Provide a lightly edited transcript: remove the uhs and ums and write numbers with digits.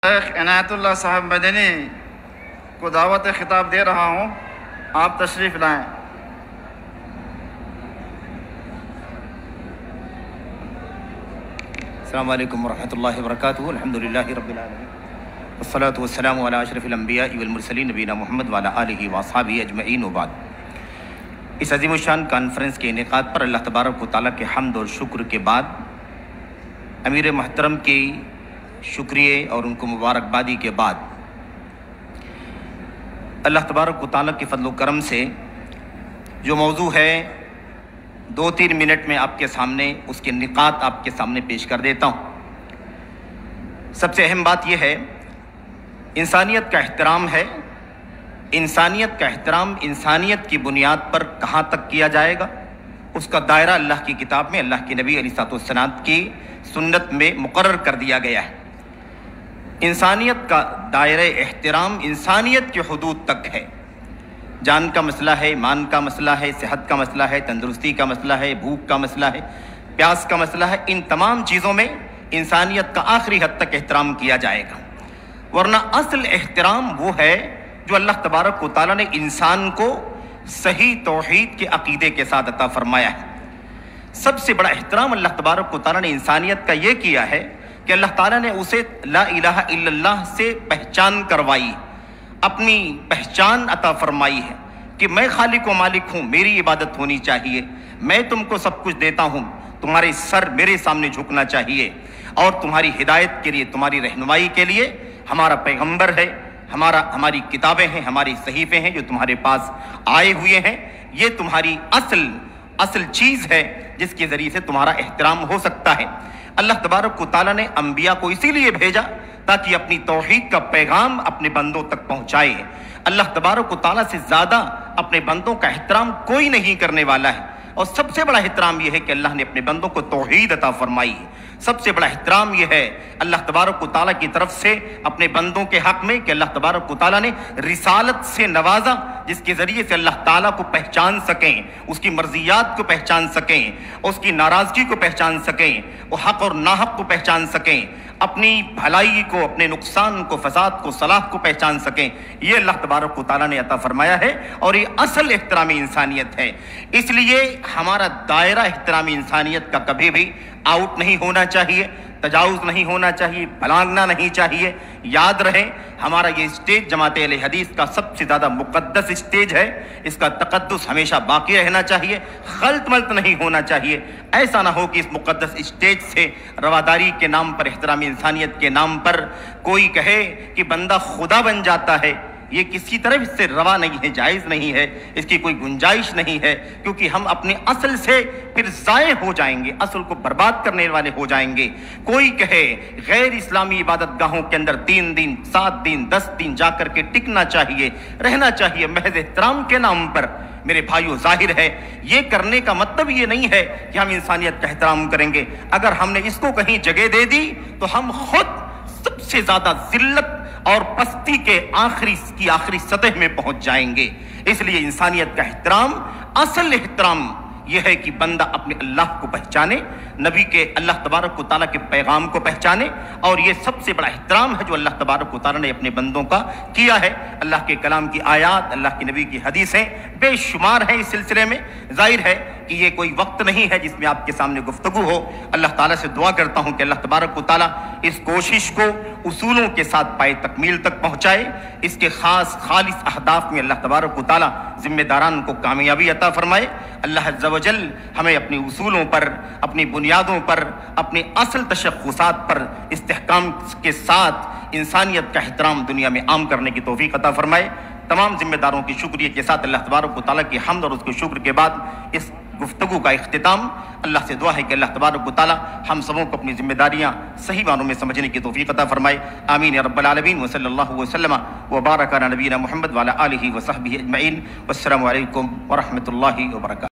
شیخ عنایت اللہ صاحب مدنی کو دعوت خطاب دے رہا ہوں، آپ تشریف لائیں۔ السلام علیکم ورحمۃ اللہ وبرکاتہ۔ الحمدللہ رب العالمین والصلاة والسلام علی اشرف الانبیاء والمرسلین نبینا محمد وعلی آلہ واصحابہ اجمعین وبعد۔ اس عظیم الشان کانفرنس کے انعقاد پر اللہ تبارک و تعالیٰ کے حمد اور شکر کے بعد امیر محترم کی شکریہ اور ان کو مبارکبادی کے بعد اللہ تبارک و تعالیٰ کے فضل و کرم سے جو موضوع ہے 2-3 منٹ میں آپ کے سامنے اس کے نکات آپ کے سامنے پیش کر دیتا ہوں۔ سب سے اہم بات یہ ہے، انسانیت کا احترام ہے۔ انسانیت کا احترام انسانیت کی بنیاد پر کہاں تک کیا جائے گا، اس کا دائرہ اللہ کی کتاب میں، اللہ کے نبی علیہ الصلوۃ والسلام کی سنت میں مقرر کر دیا گیا ہے۔ انسانیت کا دائرہ احترام انسانیت کے حدود تک ہے۔ جان کا مسئلہ ہے، مان کا مسئلہ ہے، صحت کا مسئلہ ہے، تندرستی کا مسئلہ ہے، بھوک کا مسئلہ ہے، پیاس کا مسئلہ ہے، ان تمام چیزوں میں انسانیت کا آخری حد تک احترام کیا جائے گا۔ ورنہ اصل احترام وہ ہے جو اللہ تبارک و تعالیٰ نے انسان کو صحیح توحید کے عقیدے کے ساتھ عطا فرمایا ہے۔ سب سے بڑا احترام اللہ تبارک و تعالیٰ نے انسانیت کا یہ کیا ہے کہ اللہ تعالیٰ نے اسے لا الہ الا اللہ سے پہچان کروائی، اپنی پہچان عطا فرمائی ہے کہ میں خالق و مالک ہوں، میری عبادت ہونی چاہیے، میں تم کو سب کچھ دیتا ہوں، تمہارے سر میرے سامنے جھکنا چاہیے، اور تمہاری ہدایت کے لیے، تمہاری رہنمائی کے لیے ہمارا پیغمبر ہے، ہماری کتابیں ہیں، ہماری صحیفے ہیں جو تمہارے پاس آئے ہوئے ہیں، یہ تمہاری اصل چیز ہے جس کے ذریعے سے تمہارا احترام ہو سکتا ہے۔ اللہ تبارک و تعالیٰ نے انبیاء کو اسی لیے بھیجا تاکہ اپنی توحید کا پیغام اپنے بندوں تک پہنچائے۔ اللہ تبارک و تعالیٰ سے زیادہ اپنے بندوں کا احترام کوئی نہیں کرنے والا ہے، اور سب سے بڑا احترام یہ ہے کہ اللہ نے اپنے بندوں کو توحید عطا فرمائی ہے۔ سب سے بڑا احترام یہ ہے اللہ تبارک و تعالیٰ کی طرف سے اپنے بندوں کے حق میں کہ اللہ تبارک و تعالیٰ نے رسالت سے نوازا، جس کے ذریعے سے اللہ تعالیٰ کو پہچان سکیں، اس کی مرضیات کو پہچان سکیں، اس کی ناراضگی کو پہچان سکیں، وہ حق اور ناحق کو پہچان سکیں، اپنی بھلائی کو، اپنے نقصان کو، فساد کو، صلاح کو پہچان سکیں۔ یہ اللہ تبارک و تعالیٰ نے عطا فرمایا ہے، اور یہ اصل احترام انسانیت ہے۔ اس لیے ہمارا دائرہ احترام انسانیت کا کبھی بھی آؤٹ نہیں ہونا چاہیے، تجاوز نہیں ہونا چاہیے، بھلانگنا نہیں چاہیے۔ یاد رہے ہمارا یہ اسٹیج جماعت اہل حدیث کا سب سے زیادہ مقدس اسٹیج ہے، اس کا تقدس ہمیشہ باقی رہنا چاہیے، خلط ملط نہیں ہونا چاہیے۔ ایسا نہ ہو کہ اس مقدس اسٹیج سے رواداری کے نام پر، احترام انسانیت کے نام پر کوئی کہے کہ بندہ خدا بن جاتا ہے۔ یہ کسی طرح اس سے روا نہیں ہے، جائز نہیں ہے، اس کی کوئی گنجائش نہیں ہے، کیونکہ ہم اپنے اصل سے پھر ضائع ہو جائیں گے، اصل کو برباد کرنے والے ہو جائیں گے۔ کوئی کہے غیر اسلامی عبادت گاہوں کے اندر 3 دن، 7 دن، 10 دن جا کر کے ٹکنا چاہیے، رہنا چاہیے محض احترام کے نام پر، میرے بھائیو ظاہر ہے یہ کرنے کا مطلب یہ نہیں ہے کہ ہم انسانیت کا احترام کریں گے۔ اگر ہم نے اس کو کہیں جگہ دے دی تو ہم خود سب سے زیادہ ذلت اور پستی کے آخری سطح میں پہنچ جائیں گے۔ اس لیے انسانیت کا احترام، اصل احترام یہ ہے کہ بندہ اپنے اللہ کو پہچانے، نبی کے اللہ تبارک و تعالیٰ کے پیغام کو پہچانے، اور یہ سب سے بڑا احترام ہے جو اللہ تبارک و تعالیٰ نے اپنے بندوں کا کیا ہے۔ اللہ کے کلام کی آیات، اللہ کے نبی کی حدیثیں بے شمار ہیں اس سلسلے میں۔ ظاہر ہے کہ یہ کوئی وقت نہیں ہے جس میں آپ کے سامنے گفتگو ہو۔ اللہ تعالیٰ سے دعا کرتا ہوں کہ اللہ تبارک و تعالیٰ اس کوشش کو اصولوں کے ساتھ پائے تکمیل تک پہنچائے، اس کے خالص اہداف میں اللہ تبارک و تعالیٰ ذمہ داران کو کامیابی عطا فرمائے۔ اللہ عز و جل ہمیں اپنی اصولوں پر، اپنی بنیادوں پر، اپنے اصل تشخصات پر استحکام کے ساتھ انسانیت کا احترام دنیا میں عام کرنے کی توفیق عطا فرمائے۔ تمام ذمہ داروں کی شکریہ کے ساتھ اللہ تبارک و تعالیٰ کی حمد اور اس کے شکر کے بعد اس گفتگو کا اختتام، اللہ سے دعا ہے کہ اللہ تبارک و تعالیٰ ہم سبوں کو اپنی ذمہ داریاں صحیح معنوں میں سمجھنے کی توفیق عطا فرمائے۔ آمین یا رب العالمین، وصلی اللہ وسلم وبارک علی نبینا محمد وعلی آلہ وصحبہ اجمعین۔ والسلام علیکم ورحمۃ اللہ وبرکاتہ۔